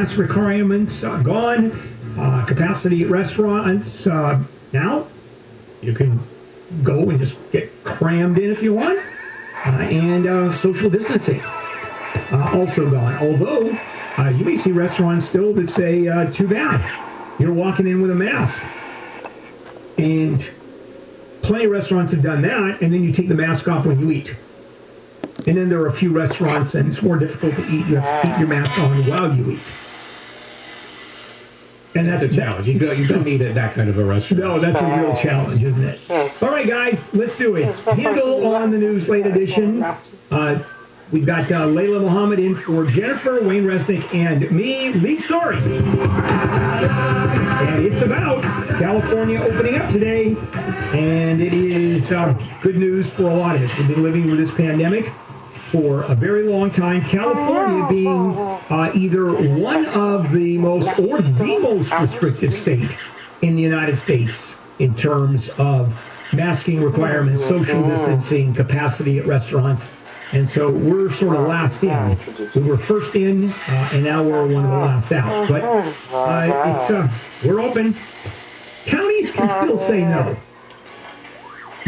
mask requirements gone. Capacity at restaurants. Now, you can go and just get crammed in if you want. And social distancing also gone. Although, you may see restaurants still that say, too bad. You're walking in with a mask. And plenty of restaurants have done that, and then you take the mask off when you eat. And then there are a few restaurants, and it's more difficult to eat. You have to keep your mask on while you eat. And that's a challenge. You don't eat at that kind of a restaurant. No, that's a real challenge, isn't it? All right, guys, let's do it. Handle on the News Late Edition. We've got Layla Muhammad in for Jennifer, Wayne Resnick, and me, Lee Story. And it's about California opening up today. And it is good news for a lot of us. We've been living with this pandemic for a very long time. California being either one of the most or the most restrictive state in the United States in terms of masking requirements, social distancing, capacity at restaurants. And so we're sort of last in. We were first in, and now we're one of the last out. But we're open. Counties can still say no.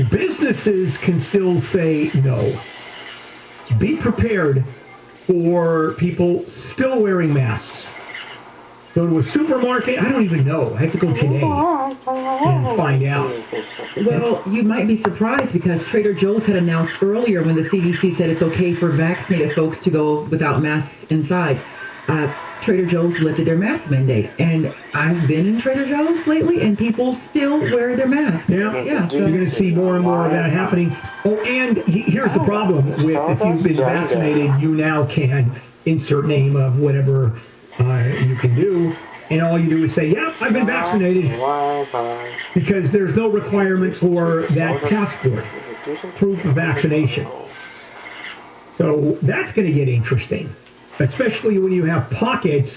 Businesses can still say no. Be prepared for people still wearing masks. Go to a supermarket. I don't even know. I have to go today and find out. Well, you might be surprised because Trader Joe's had announced earlier when the CDC said it's okay for vaccinated folks to go without masks inside. Trader Joe's lifted their mask mandate. And I've been in Trader Joe's lately, and people still wear their masks. Yeah. So you're going to see more and more of that happening. Oh, and here's the problem with if you've been vaccinated, you now can insert name of whatever you can do, and all you do is say, yeah, I've been vaccinated, because there's no requirement for that passport, proof of vaccination. So that's going to get interesting, especially when you have pockets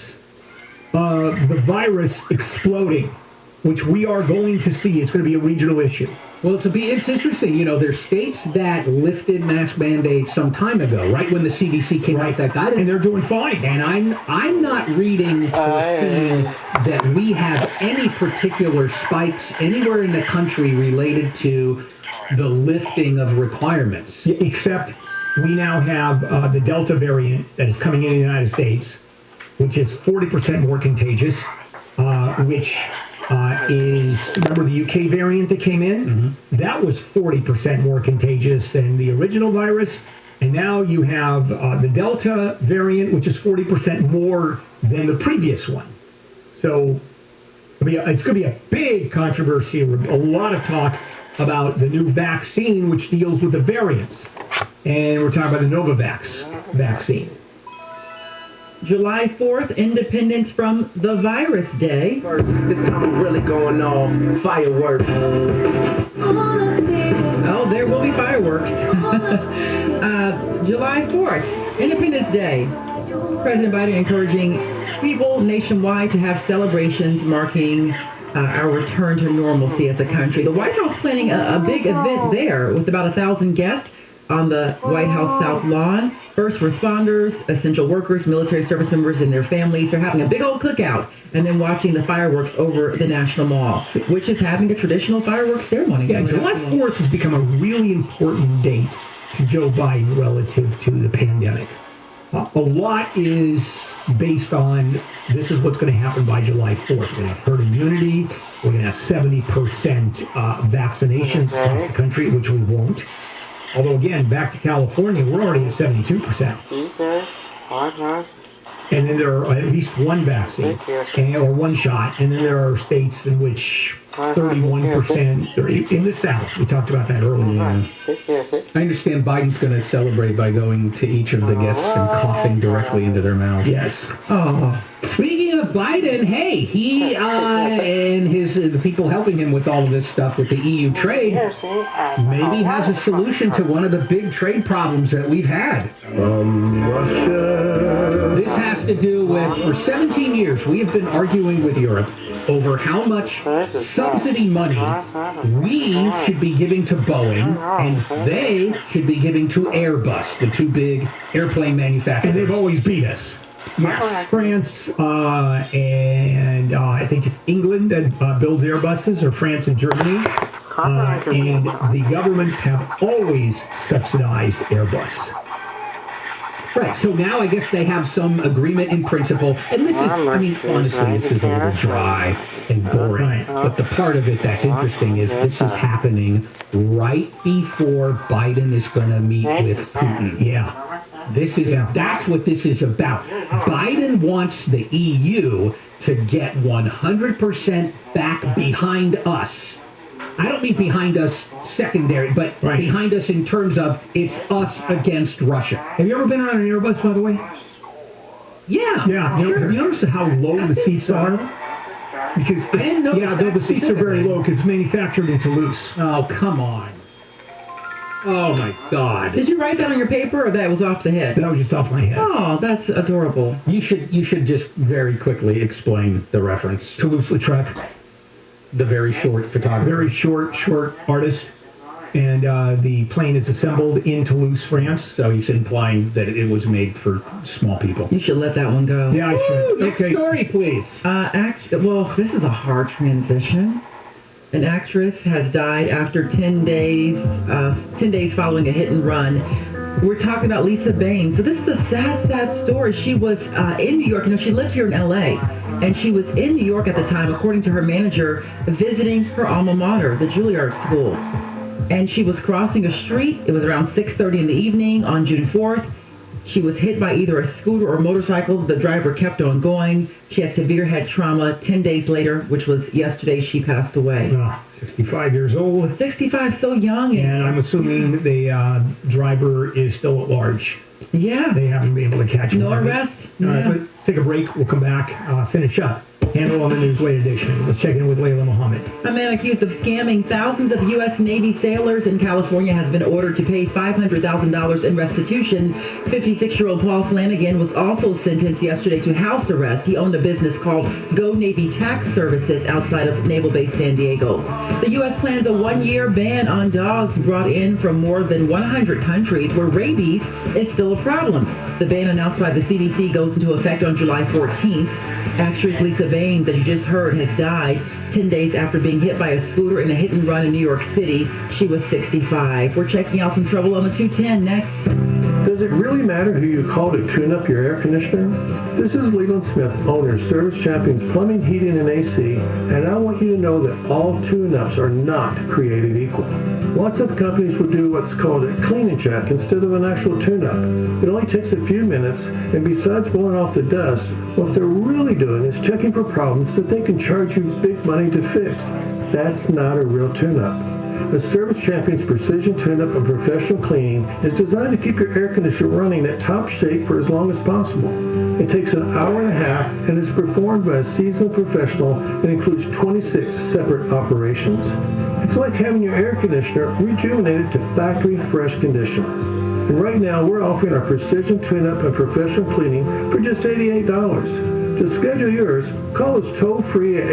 of the virus exploding, which we are going to see. It's going to be a regional issue. Well, it's interesting. You know, there's states that lifted mask mandates some time ago, right when the CDC came out with that guidance, and they're doing fine. And I'm not reading or seeing that we have any particular spikes anywhere in the country related to the lifting of requirements. Yeah, except we now have the Delta variant that is coming in the United States, which is 40% more contagious, which is, remember the UK variant that came in? Mm-hmm. That was 40% more contagious than the original virus. And now you have the Delta variant, which is 40% more than the previous one. So it's going to be a big controversy, a lot of talk about the new vaccine, which deals with the variants. And we're talking about the Novavax vaccine. July 4th, Independence from the Virus Day. First, this time really going on fireworks. Oh, there will be fireworks. July 4th, Independence Day. President Biden encouraging people nationwide to have celebrations marking our return to normalcy as a country. The White House planning a big event there with about 1,000 guests on the White House South Lawn. First responders, essential workers, military service members and their families. They're having a big old cookout and then watching the fireworks over the National Mall, which is having a traditional fireworks ceremony. Yeah, July 4th has become a really important date to Joe Biden relative to the pandemic. A lot is based on this is what's going to happen by July 4th. We're going to have herd immunity. We're going to have 70% vaccinations across the country, which we won't. Although, again, back to California, we're already at 72%. And then there are at least one vaccine, or one shot. And then there are states in which 31%, in the South. We talked about that earlier. I understand Biden's going to celebrate by going to each of the guests and coughing directly into their mouth. Yes. Oh. Speaking of Biden, hey, he and the people helping him with all of this stuff with the EU trade maybe has a solution to one of the big trade problems that we've had. Russia. This has to do with, for 17 years, we have been arguing with Europe over how much subsidy money we should be giving to Boeing and they should be giving to Airbus, the two big airplane manufacturers. And they've always beat us. Yes, France, and I think it's England that builds Airbuses, or France and Germany. And the governments have always subsidized Airbus. Right, so now I guess they have some agreement in principle, and this is, I mean, honestly, this is a little dry and boring, Right. but the part of it that's interesting is this is happening right before Biden is going to meet with Putin. Yeah. That's what this is about. Biden wants the EU to get 100% back behind us. I don't mean behind us secondary, but behind us in terms of it's us against Russia. Have you ever been on an Airbus, by the way? Yeah. Yeah. Sure. Have you noticed how low the seats are? Because I didn't know. Yeah, the seats are very low because it's manufactured in Toulouse. Oh, come on. Oh my God. Did you write that on your paper, or that was off the head? That was just off my head. Oh, that's adorable. You should just very quickly explain the reference. Toulouse-Lautrec, The very short photographer. very short artist, and the plane is assembled in Toulouse, France. So he's implying that it was made for small people. You should let that one go. Yeah, I should. Next story, please. Well, this is a hard transition. An actress has died after 10 days following a hit and run. We're talking about Lisa Bain. So this is a sad story. She was in New York. You know, she lives here in LA, and she was in New York at the time, according to her manager, visiting her alma mater, the Juilliard School. And she was crossing a street. It was around 6:30 in the evening on June 4th. She was hit by either a scooter or motorcycle. The driver kept on going. She had severe head trauma. 10 days later, which was yesterday, she passed away. 65 years old. 65, so young. And I'm assuming the driver is still at large. Yeah. They haven't been able to catch him. No arrest. All right, Yeah. let's take a break. We'll come back, finish up. Handle on the news late edition. Let's check in with Layla Mohammed. A man accused of scamming thousands of U.S. Navy sailors in California has been ordered to pay $500,000 in restitution. 56-year-old Paul Flanagan was also sentenced yesterday to house arrest. He owned a business called Go Navy Tax Services outside of Naval Base San Diego. The U.S. plans a one-year ban on dogs brought in from more than 100 countries where rabies is still a problem. The ban announced by the CDC goes into effect on July 14th. Actress Lisa Bain, that you just heard, has died 10 days after being hit by a scooter in a hit and run in New York City. She was 65. We're checking out some trouble on the 210 next. Does it really matter who you call to tune up your air conditioner? This is Leland Smith, owner of Service Champions Plumbing, Heating, and AC, and I want you to know that all tune-ups are not created equal. Lots of companies will do what's called a clean and check instead of an actual tune-up. It only takes a few minutes, and besides blowing off the dust, what they're really doing is checking for problems that they can charge you big money to fix. That's not a real tune-up. The Service Champion's Precision Tune-Up and Professional Cleaning is designed to keep your air conditioner running at top shape for as long as possible. It takes an hour and a half and is performed by a seasoned professional and includes 26 separate operations. It's like having your air conditioner rejuvenated to factory fresh condition. And right now we're offering our Precision Tune-Up and Professional Cleaning for just $88. To schedule yours, call us toll-free at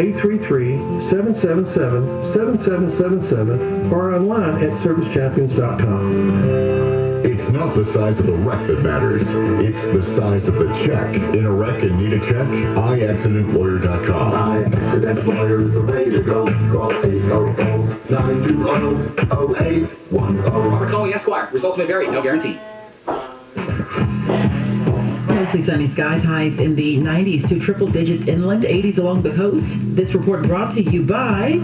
833-777-7777 or online at servicechampions.com. It's not the size of the wreck that matters. It's the size of the check. In a wreck and need a check? iAccidentLawyer.com. iAccident Lawyer is the way to go. Call 800-920-0810. Robert Coney, Esquire. Results may vary. No guarantee. Mostly sunny skies, highs in the 90s to triple digits inland, 80s along the coast. This report brought to you by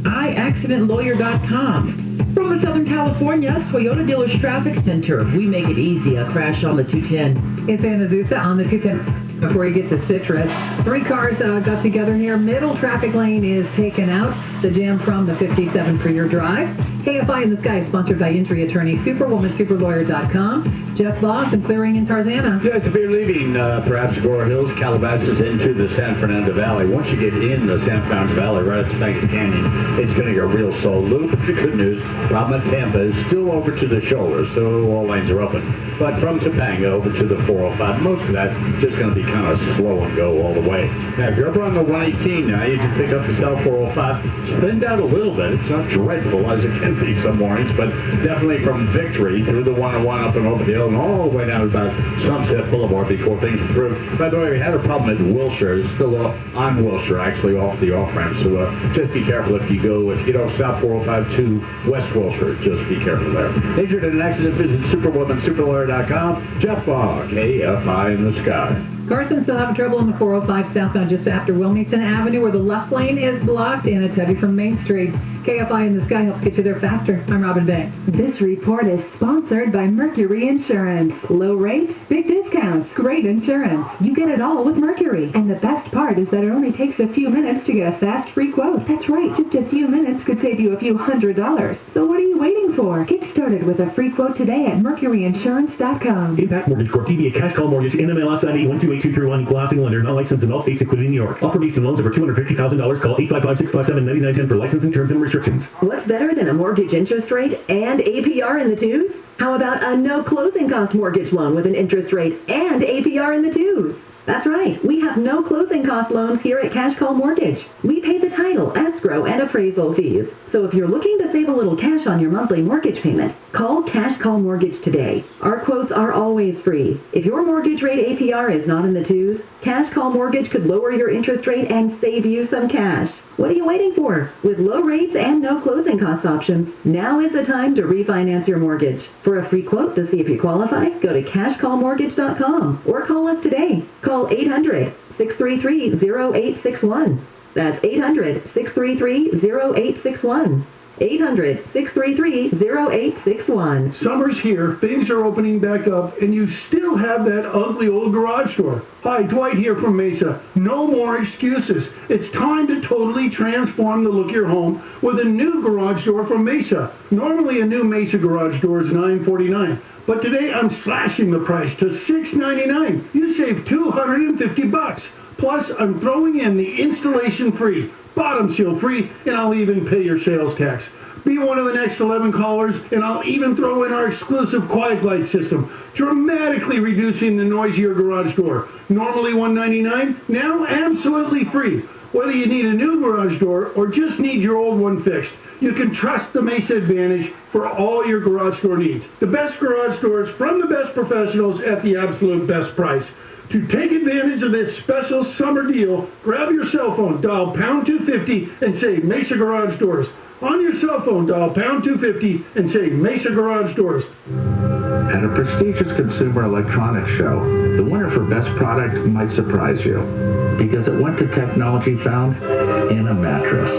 iAccidentLawyer.com. From the Southern California Toyota Dealers Traffic Center, we make it easy. A crash on the 210. It's Anna Zusa on the 210. Before you get to Citrus, 3 cars got together here. Middle traffic lane is taken out. The jam from the 57 for your drive. KFI in the Sky is sponsored by injury attorney Superwoman, superlawyer.com. Jeff Voss and Clearing in Tarzana. Yes, if you're leaving perhaps Agora Hills, Calabasas into the San Fernando Valley, once you get in the San Fernando Valley right at Topanga Canyon, it's going to go real slow. Loop, the good news, problem at Tampa is still over to the shoulder, so all lanes are open. But from Topanga over to the 405, most of that just going to be kind of slow and go all the way. Now, if you're over on the 118 now, you can pick up the South 405, thinned out a little bit. It's not dreadful as it can sleepy some mornings, but definitely from Victory through the 101 up and over the hill and all the way down to about Sunset Boulevard before things improved. By the way, we had a problem at Wilshire. It's still on Wilshire, actually, off the off-ramp. So just be careful if you go, south 405 to West Wilshire. Just be careful there. Injured in an accident, visit superwomansuperlawyer.com. Jeff Fogg, KFI in the Sky. Carson still having trouble in the 405 southbound just after Wilmington Avenue where the left lane is blocked, and it's heavy from Main Street. KFI in the Sky helps get you there faster. I'm Robin Banks. This report is sponsored by Mercury Insurance. Low rates, big discounts, great insurance. You get it all with Mercury. And the best part is that it only takes a few minutes to get a fast free quote. That's right, just a few minutes could save you a few $100s. So what are you waiting for? Get started with a free quote today at mercuryinsurance.com. Impact Mortgage Corp. DBA Cash Call Mortgage. NMLS ID 128231. Equal housing lender. Not licensed in all states including New York. Offer based on loans over $250,000. Call 855-657-9910 for licensing terms and restrictions. What's better than a mortgage interest rate and APR in the twos? How about a no closing cost mortgage loan with an interest rate and APR in the twos? That's right. We have no closing cost loans here at Cash Call Mortgage. We pay the title, escrow, and appraisal fees. So if you're looking to save a little cash on your monthly mortgage payment, call Cash Call Mortgage today. Our quotes are always free. If your mortgage rate APR is not in the twos, Cash Call Mortgage could lower your interest rate and save you some cash. What are you waiting for? With low rates and no closing cost options, now is the time to refinance your mortgage. For a free quote to see if you qualify, go to cashcallmortgage.com or call us today. Call 800-633-0861. That's 800-633-0861. 800-633-0861. Summer's here, things are opening back up, and you still have that ugly old garage door. Hi, Dwight here from Mesa. No more excuses. It's time to totally transform the look of your home with a new garage door from Mesa. Normally a new Mesa garage door is $949, but today I'm slashing the price to $699. You save $250. Plus, I'm throwing in the installation free, bottom seal free, and I'll even pay your sales tax. Be one of the next 11 callers, and I'll even throw in our exclusive quiet light system, dramatically reducing the noise of your garage door. Normally $199, now absolutely free. Whether you need a new garage door or just need your old one fixed, you can trust the Mesa Advantage for all your garage door needs. The best garage doors from the best professionals at the absolute best price. To take advantage of this special summer deal, grab your cell phone, dial pound 250 and say Mesa Garage Doors. On your cell phone, dial pound 250 and say Mesa Garage Doors. At a prestigious consumer electronics show, the winner for best product might surprise you because it went to technology found in a mattress.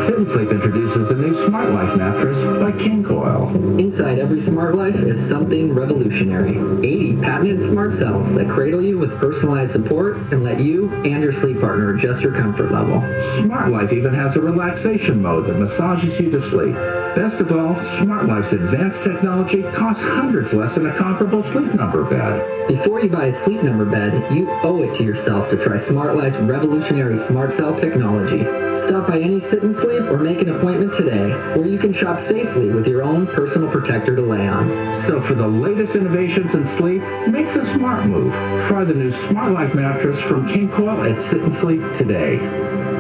Sit and Sleep introduces the new Smart Life mattress by King Coil. Inside every Smart Life is something revolutionary. 80 patented smart cells that cradle you with personalized support and let you and your sleep partner adjust your comfort level. Smart Life even has a relaxation mode that massages you to sleep. Best of all, Smart Life's advanced technology costs hundreds less than a comparable Sleep Number bed. Before you buy a Sleep Number bed, you owe it to yourself to try Smart Life's revolutionary smart cell technology. Stop by any Sit and Sleep or make an appointment today where you can shop safely with your own personal protector to lay on. So for the latest innovations in sleep, make the smart move. Try the new Smart Life mattress from King Coil at Sit and Sleep today.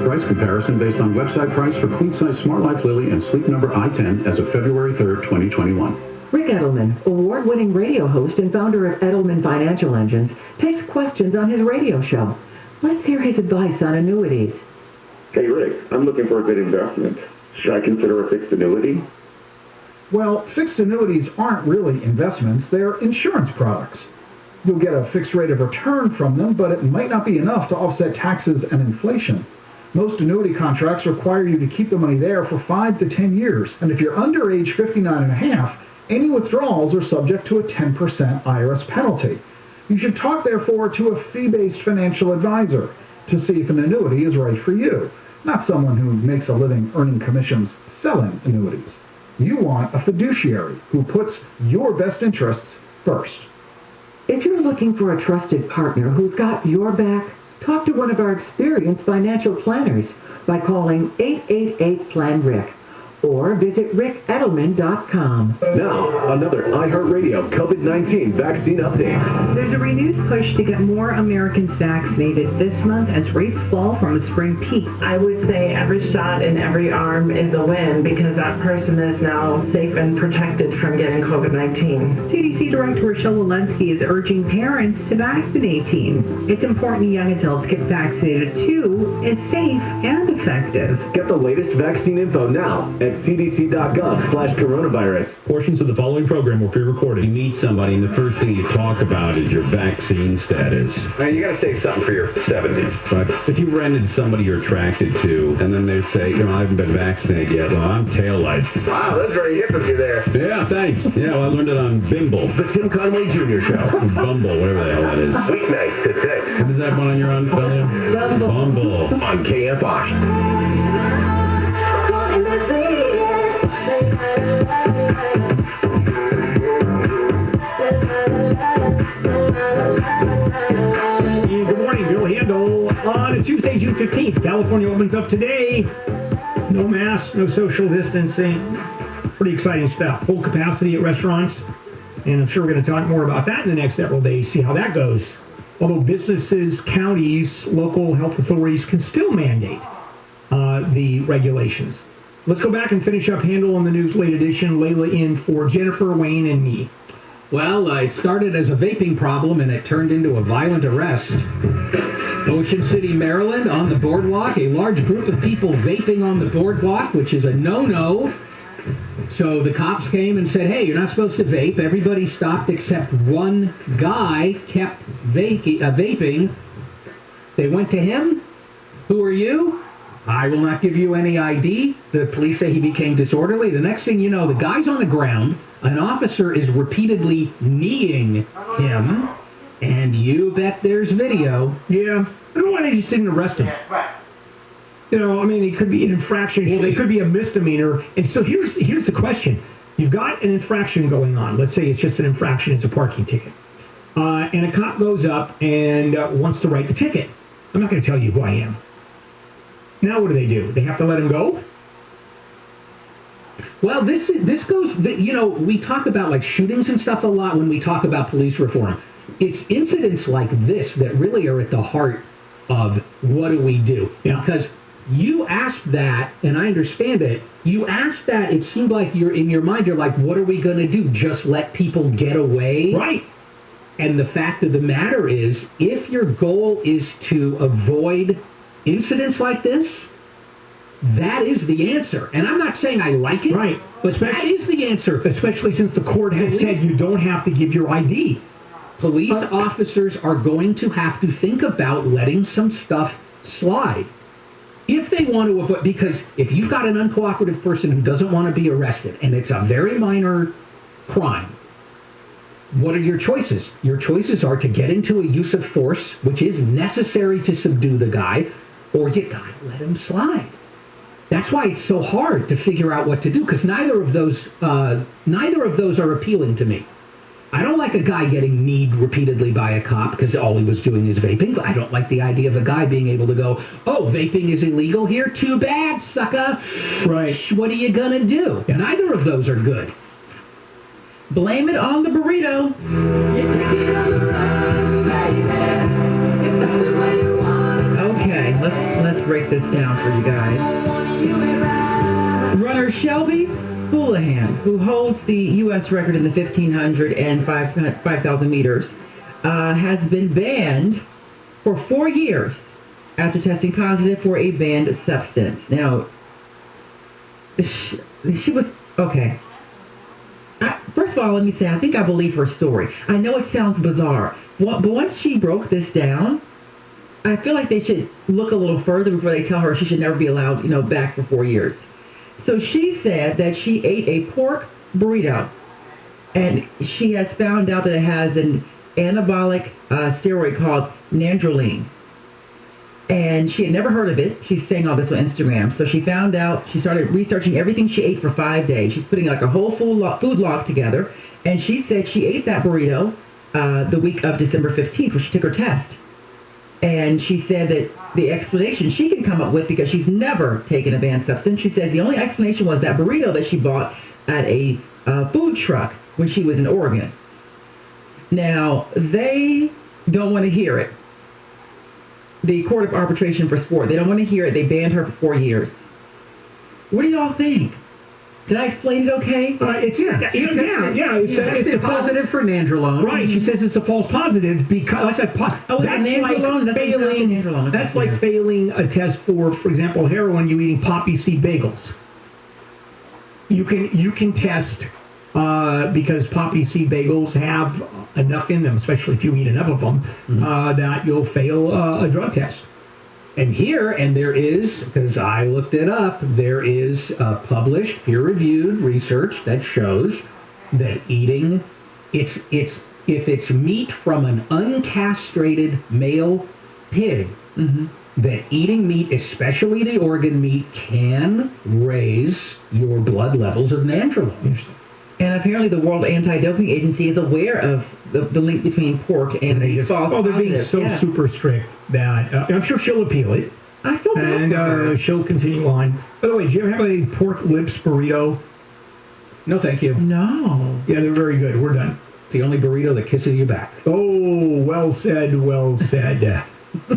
Price comparison based on website price for queen-size Smart Life Lily and Sleep Number I-10 as of February 3rd, 2021. Rick Edelman, award-winning radio host and founder of Edelman Financial Engines, takes questions on his radio show. Let's hear his advice on annuities. Hey Rick, I'm looking for a good investment. Should I consider a fixed annuity? Well, fixed annuities aren't really investments, they're insurance products. You'll get a fixed rate of return from them, but it might not be enough to offset taxes and inflation. Most annuity contracts require you to keep the money there for 5 to 10 years, and if you're under age 59 and a half, any withdrawals are subject to a 10% IRS penalty. You should talk, therefore, to a fee-based financial advisor to see if an annuity is right for you, not someone who makes a living earning commissions selling annuities. You want a fiduciary who puts your best interests first. If you're looking for a trusted partner who's got your back, talk to one of our experienced financial planners by calling 888-PLAN-RICK or visit rickedelman.com. Now, another iHeartRadio COVID-19 vaccine update. There's a renewed push to get more Americans vaccinated this month as rates fall from the spring peak. I would say every shot in every arm is a win because that person is now safe and protected from getting COVID-19. CDC Director Rochelle Walensky is urging parents to vaccinate teens. It's important young adults get vaccinated too. It's safe and effective. Get the latest vaccine info now at cdc.gov/coronavirus. Portions of the following program were pre-recorded. You meet somebody and the first thing you talk about is your vaccine status. You got to save something for your 70s. But if you rented somebody you're attracted to, and then they say, I haven't been vaccinated yet. Well, I'm taillights. Wow, that's very hip of you there. Yeah, thanks. Yeah, well, I learned it on Bimble. The Tim Conway Jr. Show. Bumble, whatever the hell that is. Weeknights at 6. Is that one on your own, Bumble. On KFI. Good morning, Bill Handel. On a Tuesday, June 15th, California opens up today. No masks, no social distancing. Pretty exciting stuff. Full capacity at restaurants. And I'm sure we're going to talk more about that in the next several days, see how that goes. Although businesses, counties, local health authorities can still mandate the regulations. Let's go back and finish up Handel on the News Late Edition. Layla in for Jennifer, Wayne, and me. Well, it started as a vaping problem and it turned into a violent arrest. Ocean City, Maryland, on the boardwalk, a large group of people vaping on the boardwalk, which is a no-no. So the cops came and said, hey, you're not supposed to vape. Everybody stopped except one guy kept vaping. They went to him. Who are you? I will not give you any ID. The police say he became disorderly. The next thing you know, the guy's on the ground. An officer is repeatedly kneeing him. And you bet there's video. Yeah. I don't know why they just didn't arrest him. It could be an infraction. Well, it could be a misdemeanor. And so here's the question. You've got an infraction going on. Let's say it's just an infraction. It's a parking ticket. And a cop goes up and wants to write the ticket. I'm not going to tell you who I am. Now what do? They have to let him go? Well, this goes, we talk about like shootings and stuff a lot when we talk about police reform. It's incidents like this that really are at the heart of what do we do? Yeah. Because you asked that, and I understand it. You asked that, it seemed like in your mind, you're like, what are we going to do? Just let people get away? Right. And the fact of the matter is, if your goal is to avoid incidents like this, that is the answer. And I'm not saying I like it, right? But that is the answer. Especially since the court has said you don't have to give your ID. Police officers are going to have to think about letting some stuff slide. If they want to avoid, because if you've got an uncooperative person who doesn't want to be arrested, and it's a very minor crime, what are your choices? Your choices are to get into a use of force, which is necessary to subdue the guy, or you gotta let him slide. That's why it's so hard to figure out what to do, because neither of those are appealing to me. I don't like a guy getting kneed repeatedly by a cop because all he was doing is vaping. But I don't like the idea of a guy being able to go, oh, vaping is illegal here? Too bad, sucker. Right. What are you going to do? Yeah. Neither of those are good. Blame it on the burrito. Okay, let's break this down for you guys. Runner Shelby Houlihan, who holds the U.S. record in the 1,500 and 5,000 meters, has been banned for 4 years after testing positive for a banned substance. Now, she was, okay. First of all, let me say, I think I believe her story. I know it sounds bizarre, but once she broke this down, I feel like they should look a little further before they tell her she should never be allowed, back for 4 years. So she said that she ate a pork burrito, and she has found out that it has an anabolic steroid called nandrolone. And she had never heard of it. She's saying all this on Instagram. So she found out, she started researching everything she ate for 5 days. She's putting like a whole food log together. And she said she ate that burrito the week of December 15th when she took her test. And she said that the explanation she can come up with, because she's never taken a banned substance, she says the only explanation was that burrito that she bought at a food truck when she was in Oregon. Now, they don't want to hear it. The Court of Arbitration for Sport, they don't want to hear it. They banned her for 4 years. What do y'all think? Did I explain it okay? It's a positive for nandrolone. Right, she says it's a false positive because that's like failing a test for example, heroin. You eating poppy seed bagels. You can test because poppy seed bagels have enough in them, especially if you eat enough of them, that you'll fail a drug test. And there is, because I looked it up, there is published, peer-reviewed research that shows that eating, if it's meat from an uncastrated male pig, that eating meat, especially the organ meat, can raise your blood levels of nandrolone. And apparently the World Anti-Doping Agency is aware of the link between pork and the false they're being positive. super strict that I'm sure she'll appeal it. I feel bad and for her. she'll continue on. By the way, do you ever have a pork lips burrito? No, thank you. No. Yeah, they're very good. We're done. It's the only burrito that kisses you back. Oh, well said, well said.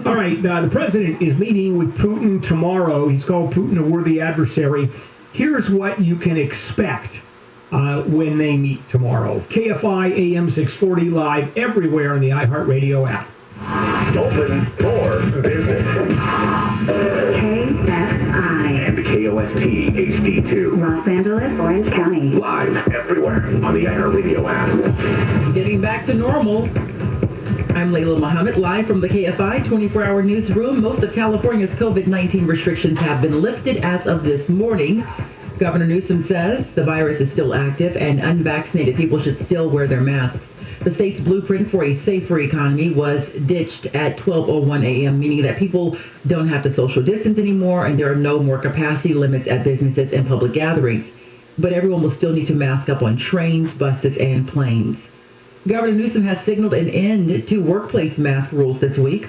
All right, the president is meeting with Putin tomorrow. He's called Putin a worthy adversary. Here's what you can expect when they meet tomorrow. KFI AM 640 live everywhere on the iHeartRadio app. Open for business. KFI. And KOST HD2. Los Angeles, Orange County. Live everywhere on the iHeartRadio app. Getting back to normal. I'm Layla Muhammad, live from the KFI 24-hour newsroom. Most of California's COVID-19 restrictions have been lifted as of this morning. Governor Newsom says the virus is still active and unvaccinated people should still wear their masks. The state's blueprint for a safer economy was ditched at 12:01 a.m., meaning that people don't have to social distance anymore and there are no more capacity limits at businesses and public gatherings. But everyone will still need to mask up on trains, buses, and planes. Governor Newsom has signaled an end to workplace mask rules this week.